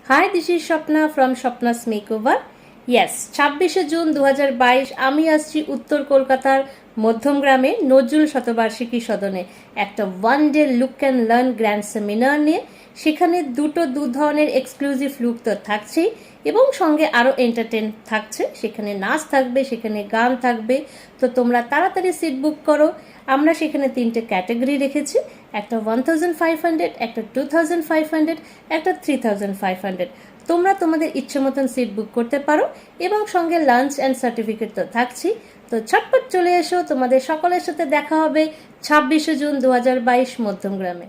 Hi, this is Shapna from Shapna's Makeover. Yes, 26 June 2022 আমি আসছি উত্তর কলকাতার মধ্যমগ্রামে নজরুল শতবার্ষিকী সদনে একটা one day look and learn grand seminar নিয়ে। সেখানে দু ধরনের এক্সক্লুসিভ লুক তো থাকছেই এবং সঙ্গে আরও এন্টারটেন থাকছে। সেখানে নাচ থাকবে, সেখানে গান থাকবে। তো তোমরা তাড়াতাড়ি সিট বুক করো। আমরা সেখানে 3টে ক্যাটাগরি রেখেছি, একটা 1500, একটা 2500, একটা 3500। তোমরা তোমাদের ইচ্ছে মতন সিট বুক করতে পারো এবং সঙ্গে লাঞ্চ অ্যান্ড সার্টিফিকেট তো থাকছেই। তো ছটপট চলে এসো, তোমাদের সকলের সাথে দেখা হবে 26 জুন 2022 মধ্যমগ্রামে।